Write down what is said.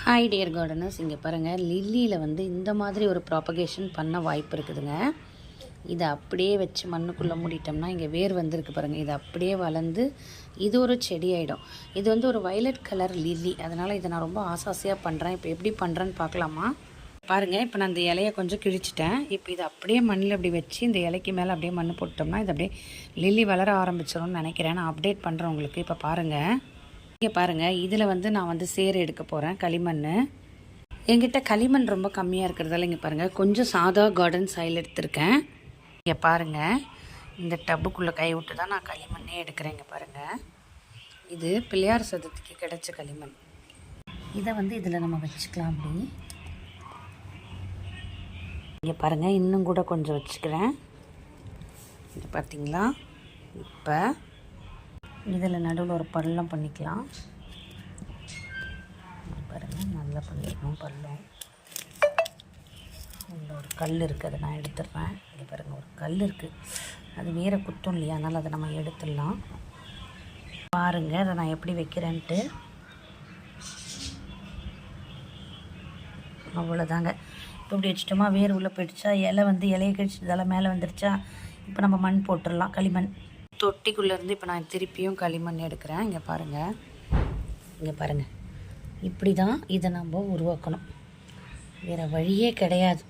Hi dear gardeners, இங்கே பாருங்கள், லில்லியில் வந்து இந்த மாதிரி ஒரு ப்ராபகேஷன் பண்ண வாய்ப்பு இருக்குதுங்க. இதை அப்படியே வச்சு மண்ணுக்குள்ளே மூடிட்டோம்னா இங்கே வேர் வந்திருக்கு பாருங்கள், இது அப்படியே வளர்ந்து இது ஒரு செடி ஆகிடும். இது வந்து ஒரு வயலட் கலர் லில்லி, அதனால் இதை நான் ரொம்ப ஆசாசியாக பண்ணுறேன். இப்போ எப்படி பண்ணுறேன்னு பார்க்கலாமா? பாருங்கள், இப்போ நான் இந்த இலையை கொஞ்சம் கிழிச்சிட்டேன். இப்போ இதை அப்படியே மண்ணில் அப்படி வச்சு இந்த இலைக்கு மேலே அப்படியே மண் போட்டோம்னா இது அப்படியே லில்லி வளர ஆரம்பிச்சிடும்னு நினைக்கிறேன். நான் அப்டேட் பண்ணுறேன் உங்களுக்கு. இப்போ பாருங்கள், இங்கே பாருங்கள், இதில் வந்து நான் வந்து சேறு எடுக்க போகிறேன், களிமண். என்கிட்ட களிமண் ரொம்ப கம்மியாக இருக்கிறதால இங்கே பாருங்கள், கொஞ்சம் சாதா கார்டன் சாயில் எடுத்திருக்கேன். இங்கே பாருங்கள், இந்த டப்புக்குள்ளே கை விட்டு தான் நான் களிமண்ணே எடுக்கிறேன். இங்கே பாருங்கள், இது பிள்ளையார் சதுர்த்திக்கு கிடைச்ச களிமண். இதை வந்து இதில் நம்ம வச்சுக்கலாம். அப்படி இங்கே பாருங்கள், இன்னும் கூட கொஞ்சம் வச்சுக்கிறேன். இது பார்த்தீங்களா? இப்போ இதில் நடுவில் ஒரு பள்ளம் பண்ணிக்கலாம். பாருங்கள், நல்லா பண்ணிக்கணும் பள்ளம். இதில் ஒரு கல் இருக்குது, அதை நான் எடுத்துடுறேன். இங்கே பாருங்கள், ஒரு கல் இருக்குது, அது வேறு குத்தும் இல்லையா, அதனால் அதை நம்ம எடுத்துடலாம். பாருங்கள், அதை நான் எப்படி வைக்கிறேன்ட்டு. அவ்வளோதாங்க. இப்போ இப்படி வச்சுட்டோமா, வேர் உள்ளே போயிடுச்சா, இலை வந்து இலையை கழிச்சதால மேலே வந்துடுச்சா. இப்போ நம்ம மண் போட்டுடலாம், களிமண். தொட்டிக்குள்ளேருந்து இப்போ நான் திருப்பியும் களிமண் எடுக்கிறேன். இங்கே பாருங்கள், இங்கே பாருங்கள், இப்படி தான் இதை நம்ம உருவாக்கணும், வேறு வழியே கிடையாது.